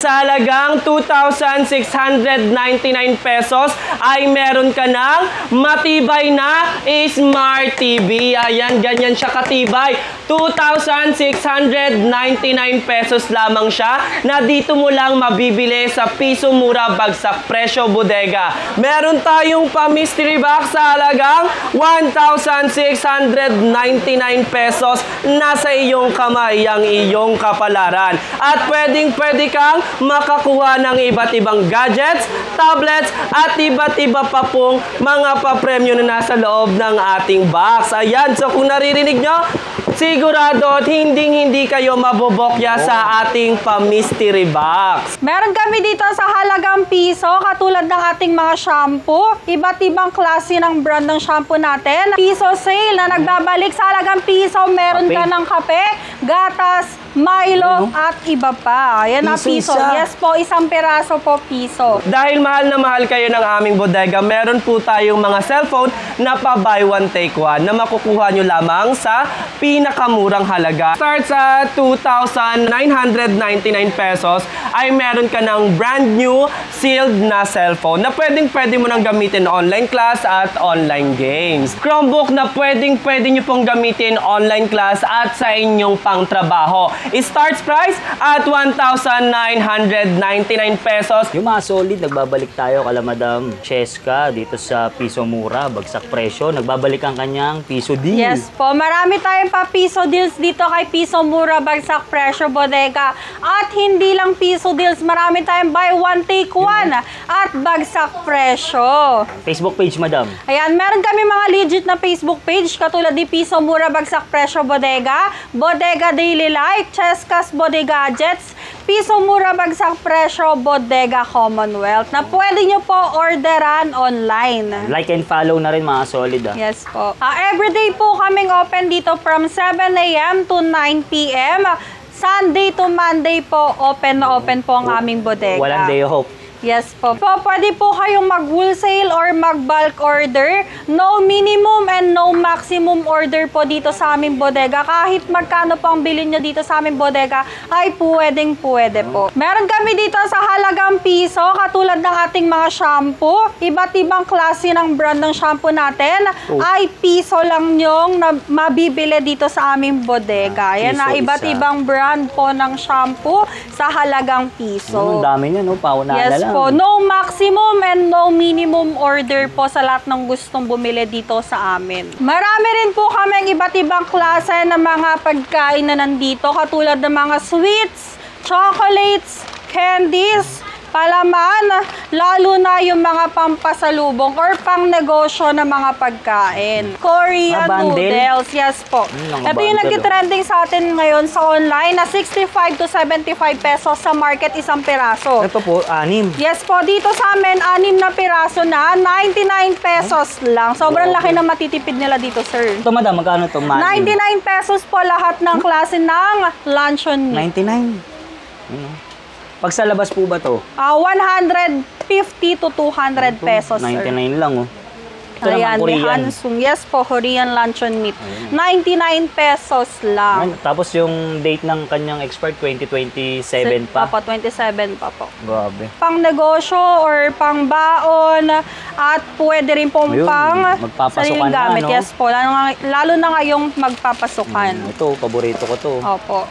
Sa halagang 2,699 pesos ay meron ka ng matibay na Smart TV. Ayan, ganyan siya katibay. 2,699 pesos lamang siya na dito mo lang mabibili sa Piso Mura Bagsak Presyo Bodega. Meron tayong pa-mystery box sa halagang 1,699 pesos. Nasa iyong kamay ang iyong kapalaran. At pwedeng-pwede kang makakuha ng iba't ibang gadgets, tablets, at iba't iba pa pong mga papremyo na nasa loob ng ating box. Ayan, so kung naririnig nyo, sigurado at hindi kayo mabobokya sa ating pa-mystery box. Meron kami dito sa halagang piso, katulad ng ating mga shampoo. Iba't ibang klase ng brand ng shampoo natin. Piso sale na nagbabalik sa halagang piso. Meron ka ng kape, gatas, Milo, at iba pa. Ayan na piso. Yes po, isang peraso po piso. Dahil mahal na mahal kayo ng aming bodega, meron po tayong mga cellphone na pa buy one take one na makukuha nyo lamang sa pinakamurang halaga. Starts at 2,999 pesos ay meron ka ng brand new sealed na cellphone na pwedeng-pwede mo nang gamitin online class at online games. Chromebook na pwedeng-pwede nyo pong gamitin online class at sa inyong pangtrabaho. Starts price at 1,999 pesos. Yung mga solid, nagbabalik tayo kala Madam Cheska dito sa Piso Mura Bagsak Presyo. Nagbabalik ang kanyang piso deal. Yes po, marami tayong pa piso deals dito kay Piso Mura Bagsak Presyo Bodega. At hindi lang piso deals, marami tayong buy one take one at bagsak presyo. Facebook page, Madam. Ayan, meron kami mga legit na Facebook page katulad ni Piso Mura Bagsak Presyo Bodega, Bodega Daily Life, Cheska's Body Gadgets, Piso Mura Bagsak Presyo Bodega Commonwealth na pwede nyo po orderan online. Like and follow na rin mga solid. Yes po. Everyday po kaming open dito from 7 a.m. to 9 p.m. Sunday to Monday po, open na open po ang aming bodega. Walang day of hope. Yes po. Pwede po kayong mag-wholesale or mag-bulk order. No minimum and no maximum order po dito sa aming bodega. Kahit magkano po ang bilhin nyo dito sa aming bodega, ay pwede po. Meron kami dito sa halagang piso, katulad ng ating mga shampoo. Iba't ibang klase ng brand ng shampoo natin, ay piso lang nyong mabibili dito sa aming bodega. Yan na, iba't ibang brand po ng shampoo sa halagang piso. Ang dami niya, no? Pauna na lang. Po, no maximum and no minimum order po sa lahat ng gustong bumili dito sa amin. Marami rin po kami iba't ibang klase ng mga pagkain na nandito, katulad ng mga sweets, chocolates, candies, palaman, lalo na yung mga pampasalubong or pang negosyo na mga pagkain. Korean noodles, yes po. Ito yung nag-trending sa atin ngayon sa online na 65 to 75 pesos sa market isang piraso. Ito po, 6. Yes po, dito sa amin, 6 na piraso na, 99 pesos lang. Sobrang laki na matitipid nila dito, sir. Ito, Madam, magkano ito? 99 pesos po lahat ng klase ng luncheon meat. 99. Pag sa labas po ba to? 150 to 200 pesos, sir. 99 lang, oh. Ito Ayan, naman, Korean. Hansung. Yes po, Korean luncheon meat. 99 pesos lang. Tapos yung date ng kanyang expert, 2027 pa. Papa, 27 pa po. Grabe. Pang negosyo or pang baon at pwede rin pong Ayun, pang magpapasukan sariling na, gamit. no? Yes po, lalo na ngayong magpapasukan. Ito, paborito ko to. Opo.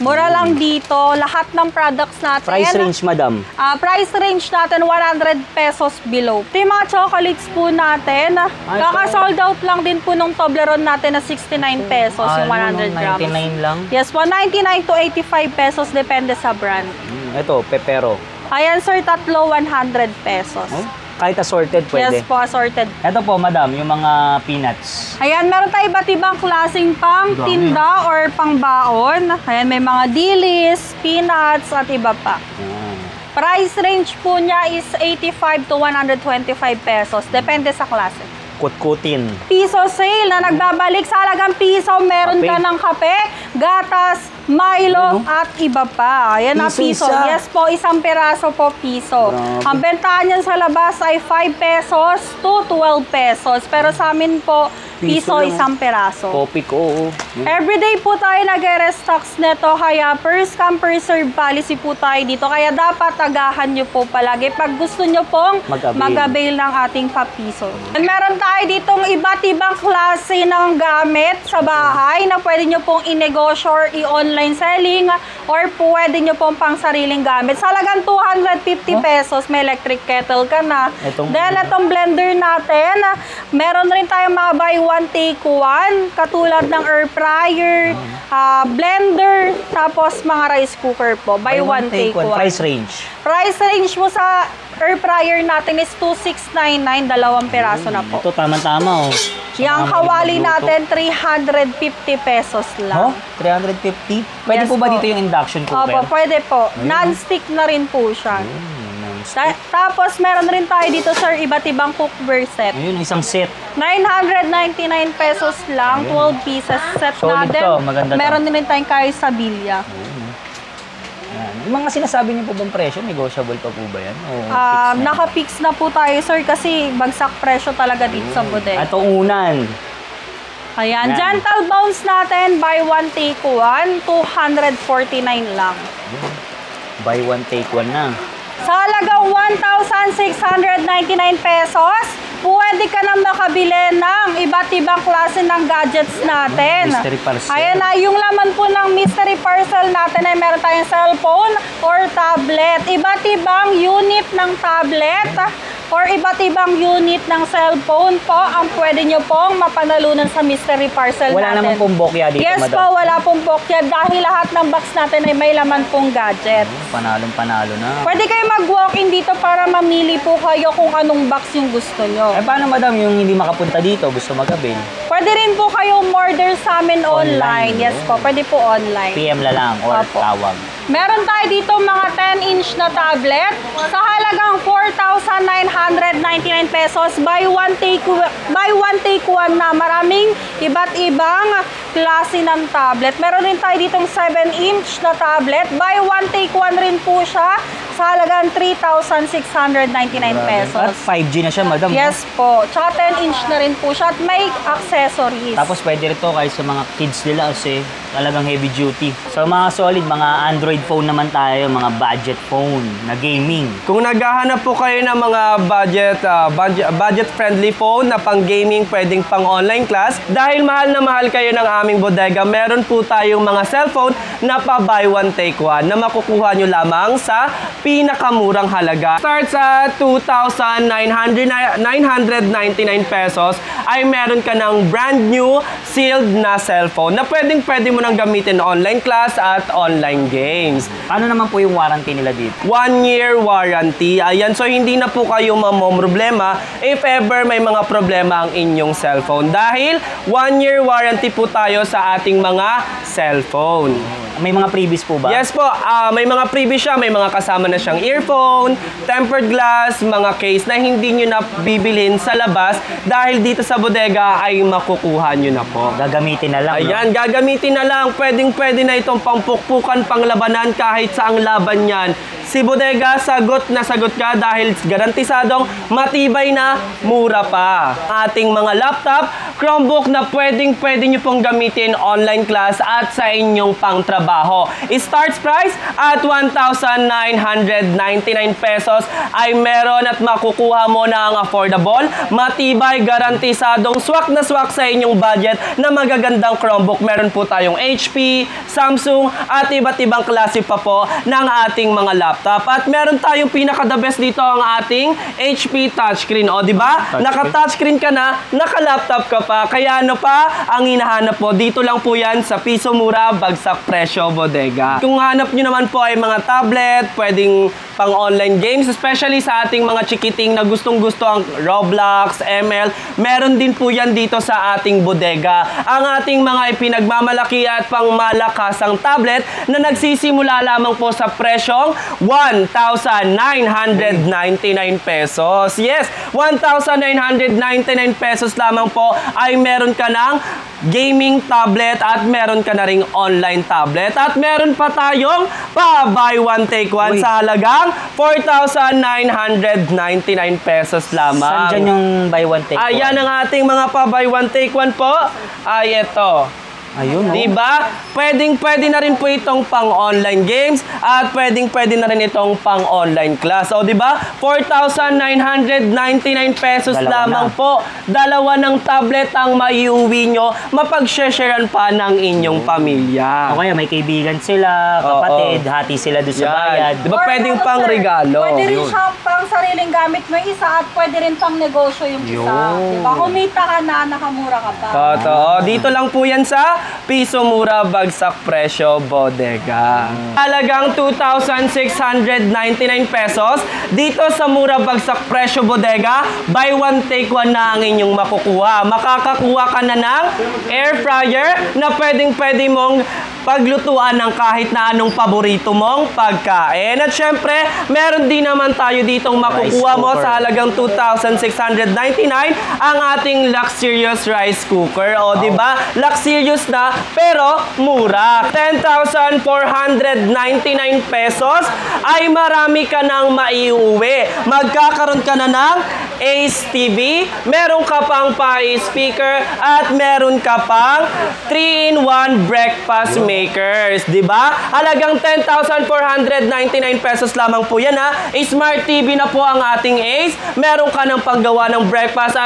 Mura lang dito, lahat ng products natin. Price range, Madam? Price range natin, 100 pesos below. Ito yung mga chocolates po natin. Kaka-sold out lang din po nung Toblerone natin na 69 pesos yung 100 grams. 99 lang? Yes po, 99 to 85 pesos depende sa brand. Ito, pepero. Ayan sir, tatlo 100 pesos. Kahit assorted, pwede? Yes po, assorted. Ito po, Madam, yung mga peanuts. Ayan, meron tayo iba't ibang klaseng pang tinda or pang baon. Ayan, may mga dilis, peanuts, at iba pa. Price range po niya is 85 to 125 pesos. Depende sa klase. Kutkutin. Piso sale na nagbabalik sa halagang piso. Meron ka ng kape, gatas, Milo at iba pa. Ayan na, Piso piso. isa? Yes po, isang peraso po, piso. Grabe. Ang bentahan niyan sa labas ay 5 pesos to 12 pesos. Pero sa amin po, piso lang. isang peraso. Kopi ko. Everyday po tayo nag-restocks neto, kaya first come first serve policy po tayo dito. Kaya dapat agahan nyo po palagi pag gusto nyo pong Mag-avail. mag-avail ng ating papiso. And meron tayo ditong iba't ibang klase ng gamit sa bahay na pwede nyo pong inegosyo or i-online selling or pwede nyo pong pang sariling gamit. Sa halagang 250 pesos, may electric kettle ka na. Then itong blender natin, meron rin tayong mga buy one take one, katulad ng air fryer, blender, tapos mga rice cooker po. Buy one take one. Price range. Price range mo sa air fryer natin is 2,699, dalawang peraso na po. Ito, tama-tama, oh. Yung kawali natin, 350 pesos lang. Oh, 350? Pwede Yes po ba po. dito yung induction cooker? Opo, pwede po. Non-stick na rin po siya. Tapos, meron rin tayo dito, sir, iba't ibang cookware set. Ayun, isang set. 999 pesos lang, 12 pieces set Solid natin. to, maganda to. Meron din tayong Quesadilla. Yan. Yung mga sinasabi niyo po bang presyo, negotiable pa po ba yan? O fix na? Naka-fix na po tayo, sir, kasi bagsak presyo talaga dito sa bodega. Ito unan. Ayan, Yan. gentle bones natin, buy one take one, 249 lang. Buy one, take one na. Sa halagang 1,699 pesos, pwede ka na makabili ng iba't ibang klase ng gadgets natin. Mystery parcel. Ayan na, yung laman po ng mystery parcel natin ay meron tayong cellphone or tablet. Iba't ibang unit ng tablet or iba't ibang unit ng cellphone po ang pwede nyo pong mapanalunan sa mystery parcel Wala natin. naman pong bokya dito, Yes madam. po, wala pong bokya dahil lahat ng box natin ay may laman pong gadget. Panalong-panalo na. Pwede kayo mag-walk-in dito para mamili po kayo kung anong box yung gusto nyo. Eh, paano madam yung hindi makapunta dito, gusto mag-avail? Pwede rin po kayo order sa amin online. Online, Yes po, pwede po online. PM la lang or Opo. tawag. Meron tayo dito mga 10-inch na tablet sa halagang 4,999 pesos. Buy one take one na. Maraming iba't ibang klase ng tablet. Meron rin tayo ditong 7-inch na tablet. Buy one take one rin po siya sa halagang 3,699 pesos. At 5G na siya, madam. Yes po. Tsaka 10-inch na rin po siya at may accessories. Tapos pwede rin to kahit sa mga kids nila kasi talagang heavy duty. So mga solid, mga Android phone naman tayo, mga budget phone na gaming. Kung naghahanap po kayo ng mga budget-friendly phone na pang gaming, pwedeng pang online class, dahil mahal na mahal kayo ng aming bodega, meron po tayong mga cellphone na pa buy one take one na makukuha nyo lamang sa pinakamurang halaga. Start sa 2,999 pesos ay meron ka ng brand new sealed na cellphone na pwede mo nang gamitin online class at online games. Ano naman po yung warranty nila dito? 1-year warranty. Ayan, so hindi na po kayo mamomroblema if ever may mga problema ang inyong cellphone. Dahil 1-year warranty po tayo sa ating mga cellphone. May mga previous po ba? Yes po, may mga freebies siya, may mga kasama na siyang earphone, tempered glass, mga case na hindi nyo na bibilhin sa labas dahil dito sa bodega ay makukuha nyo na po. Gagamitin na lang, Ayan, gagamitin na lang. Pwedeng-pwede na itong pangpukpukan, panglabanan kahit saang laban yan. Si Bodega, sagot na sagot ka dahil garantisadong matibay na, mura pa. Ating mga laptop, Chromebook na pwedeng-pwede nyo pong gamitin online class at sa inyong pangtrabaho. Starts price at 1,999 pesos ay meron at makukuha mo na ang affordable, matibay, garantisadong swak na swak sa inyong budget na magagandang Chromebook. Meron po tayong HP, Samsung at iba't ibang klase pa po ng ating mga laptop. At meron tayong pinaka-the best dito ang ating HP touchscreen. O, di ba? Naka-touchscreen ka na, naka-laptop ka pa. Kaya ano pa ang hinahanap mo? Dito lang po yan sa piso mura, bagsak presyo, bodega. Kung hanap nyo naman po ay mga tablet, pwedeng pang online games, especially sa ating mga chikiting na gustong-gusto ang Roblox, ML, meron din po yan dito sa ating bodega. Ang ating mga ipinagmamalaki at pangmalakasang tablet na nagsisimula lamang po sa presyong 1,999 pesos. Yes, 1,999 pesos lamang po ay meron ka ng gaming tablet at meron ka na ring online tablet. At meron pa tayong pa buy one take one sa halagang 4,999 pesos lamang. Saan dyan yung buy one take one? Ayan ang ating mga pa buy one take one po. Ay ito. Ayun, oh. Diba? Pwede na rin po itong pang-online games at pwede na rin itong pang-online class. O diba? 4,999 pesos Dalawa lamang na. po. Dalawa ng tablet ang maiuwi nyo. Mapag-sharean pa ng inyong pamilya. O kaya may kaibigan sila, kapatid, hati sila doon sa bayad. Diba pwedeng pang regalo? Pwede rin siya pang sariling gamit mo isa at pwede rin pang negosyo yung isa. Yun. Diba? Kumita ka na, nakamura ka pa. Totoo. Dito lang po yan sa Piso Mura Bagsak Presyo Bodega. Halagang 2,699 pesos. Dito sa Mura Bagsak Presyo Bodega, buy one take one na ang inyong makukuha. Makakakuha ka na ng air fryer na pwede mong paglutuan ng kahit na anong paborito mong pagkain. At syempre, meron din naman tayo ditong makukuha mo sa halagang 2,699 ang ating luxurious rice cooker. O, di ba? Luxurious na, pero mura. 10,499 pesos ay marami ka nang maiuwi. Magkakaroon ka na ng Ace TV, meron ka pang pa-speaker, at meron ka pang 3-in-1 breakfast makers. Diba? Halagang 10,499 pesos lamang po yan ha. Smart TV na po ang ating Ace. Meron ka ng panggawa ng breakfast.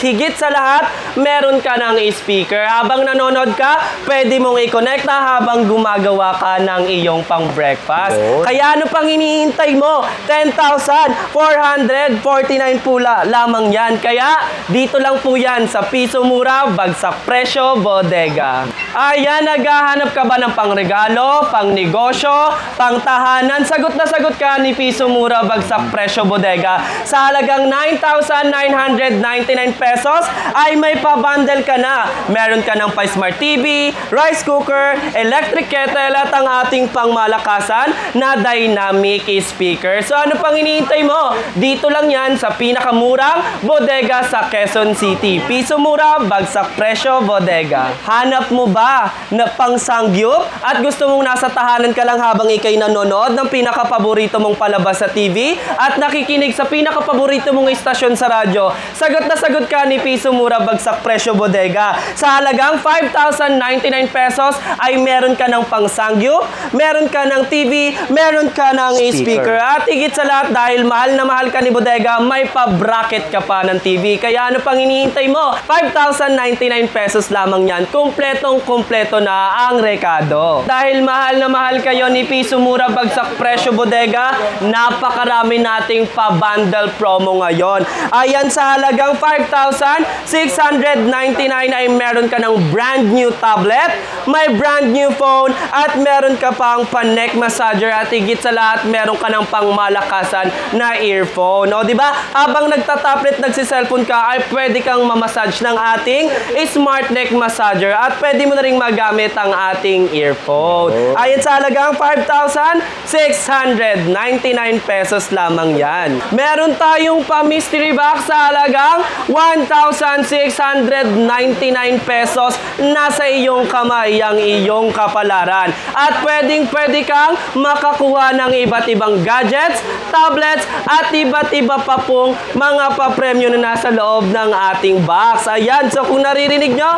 Higit sa lahat, meron ka ng speaker. Habang nanonood ka, pwede mong i-connect na habang gumagawa ka ng iyong pang breakfast. Kaya ano pang hinihintay mo? 10,449 po lamang yan. Kaya dito lang po yan sa Piso Mura Bagsak Presyo Bodega. Ayan, naghahanap ka ba ng pangregalo, pangnegosyo, pangtahanan? Sagot na sagot ka ni Piso Mura Bagsak Presyo Bodega. Sa halagang 9,999 pesos ay may pa-bundle ka na. Meron ka ng pa-smart TV, rice cooker, electric kettle at ang ating pangmalakasan na dynamic speaker. So ano pang hinihintay mo? Dito lang yan sa pinakamurang bodega sa Quezon City. Piso Mura Bagsak Presyo Bodega. Hanap mo ba na pangsangyup at gusto mong nasa tahanan ka lang habang ikay nanonood ng pinakapaborito mong palabas sa TV at nakikinig sa pinakapaborito mong istasyon sa radyo? Sagot na sagot ka ni Piso Mura Bagsak Presyo Bodega. Sa halagang 5,099 pesos ay meron ka ng pangsangyup, meron ka ng TV, meron ka ng speaker. At higit sa lahat, dahil mahal na mahal ka ni Bodega, may pa-bracket ka pa ng TV. Kaya ano pang hinihintay mo? 5,099 pesos lamang yan. Kumpletong-kumpleto na ang rekado. Dahil mahal na mahal kayo ni Piso Mura Bagsak Presyo Bodega, napakarami nating pa-bundle promo ngayon. Ayan, sa halagang 5,699 ay meron ka ng brand new tablet, may brand new phone, at meron ka pang pan-neck massager, at higit sa lahat, meron ka ng pangmalakasan na earphone. O, di ba? Habang nagta-tablet, nagsi-cellphone ka, ay pwede kang mamassage ng ating smart neck massager at pwede mo na rin magamit ang ating earphone. Ayan, sa halagang 5,699 pesos lamang yan. Meron tayong pa-mystery box sa halagang 1,699 pesos. Nasa iyong kamay ang iyong kapalaran. At pwede kang makakuha ng iba't ibang gadgets, tablets, at iba't iba pa pong mga papremyo na nasa loob ng ating box. Ayan, so kung naririnig nyo,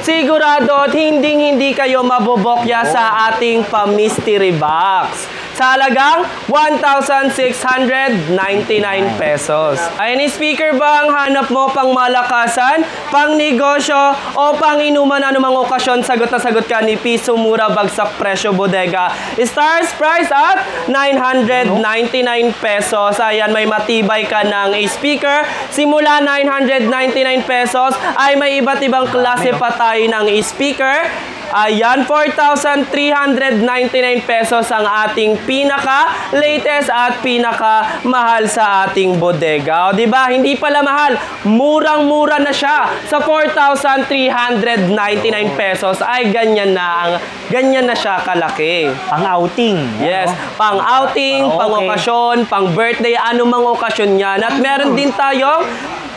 sigurado at hindi kayo mabobokya sa ating pa-mystery box. Sa halagang 1,699 pesos. Ay, speaker ba ang hanap mo pang malakasan, pang negosyo, o pang inuman anumang okasyon? Sagot na sagot ka ni Piso Mura Bagsak Presyo Bodega. Stars price at 999 pesos. Ayan, may matibay ka ng speaker. Simula 999 pesos ay may iba't ibang klase pa tayo ng speaker. Ayan, 4,399 pesos ang ating pinaka-latest at pinaka-mahal sa ating bodega. O, diba? Hindi pala mahal. Murang-mura na siya. Sa 4,399 pesos ay ganyan na siya kalaki. Pang-outing. Yes, pang-outing, pang-okasyon, pang-birthday, anumang okasyon yan. At meron din tayong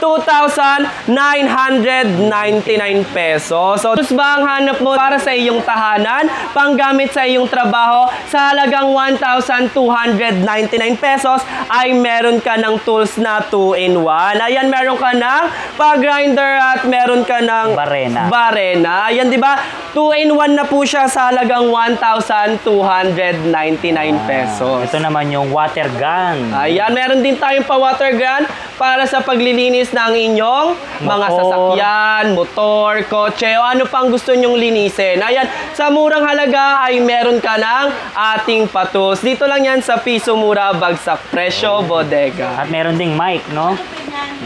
2,999 pesos. So, ito ba ang hanap mo para sa iyong tahanan, panggamit sa iyong trabaho, sa halagang 1,299 pesos ay meron ka ng tools na 2-in-1. Ayan, meron ka ng pag-grinder at meron ka ng barena. Ayan, di ba? 2-in-1 na po siya sa halagang 1,299 pesos. Ito naman yung water gun. Ayan, meron din tayong pa-water gun para sa paglilinis ng inyong mga sasakyan, motor, kotse, o ano pang gusto nyong linisin. Ayan, sa murang halaga ay meron ka ng ating patos. Dito lang yan sa Piso Mura Bagsak Presyo Bodega. At meron ding mic, no?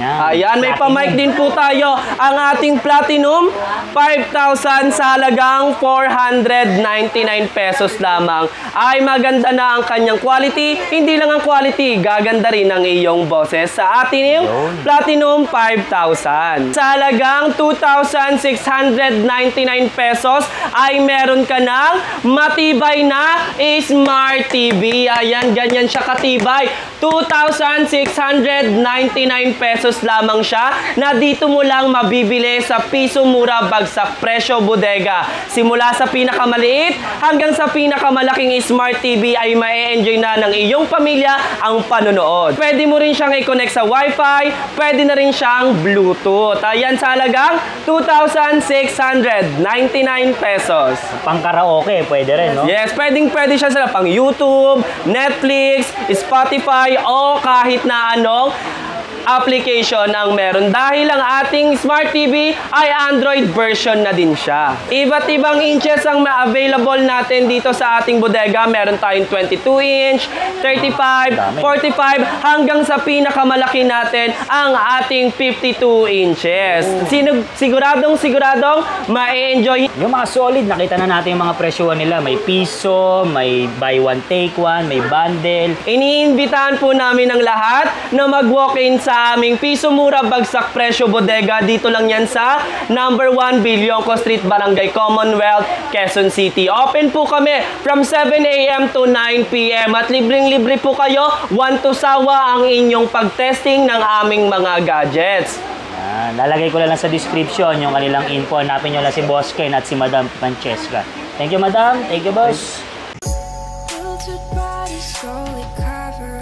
Yan. Ayan, may pa-mic din po tayo. Ang ating Platinum, 5,000 sa halagang 499 pesos lamang. Ay maganda na ang kanyang quality. Hindi lang ang quality, gaganda rin ang iyong boses. Sa ating Platinum 5,000. Sa halagang 2,699 pesos ay meron ka ng matibay na Smart TV. Ayan, ganyan siya katibay. 2,699 pesos lamang siya na dito mo lang mabibili sa Piso Mura Bagsak Presyo Bodega. Simula sa pinakamaliit hanggang sa pinakamalaking Smart TV ay ma-enjoy na ng iyong pamilya ang panonood. Pwede mo rin siyang i-connect sa Wi-Fi, pwede na rin siyang Bluetooth. Ayan, sa halagang 2,699 pesos. Pang karaoke, pwede rin, no? Yes, pwede siya sa pang YouTube, Netflix, Spotify, o kahit na anong application ang meron dahil ang ating Smart TV ay Android version na din siya. Iba't ibang inches ang available natin dito sa ating bodega. Meron tayong 22-inch, 35, 45, hanggang sa pinakamalaki natin ang ating 52 inches. Siguradong ma-enjoy. Yung mga solid, nakita na natin yung mga presyuhan nila. May piso, may buy one, take one, may bundle. Iniimbitahan po namin ang lahat na mag-walk-in sa aming Piso Mura Bagsak Presyo Bodega. Dito lang yan sa number 1 Bilyonco Street, Barangay Commonwealth, Quezon City. Open po kami from 7 a.m. to 9 p.m. At libreng-libre po kayo, 1 to sawa ang inyong pag-testing ng aming mga gadgets. Yan. Lalagay ko lang sa description yung kanilang info. Hanapin nyo lang si Boss Ken at si Madam Francesca. Thank you, Madam. Thank you, Boss. Filtered body slowly covering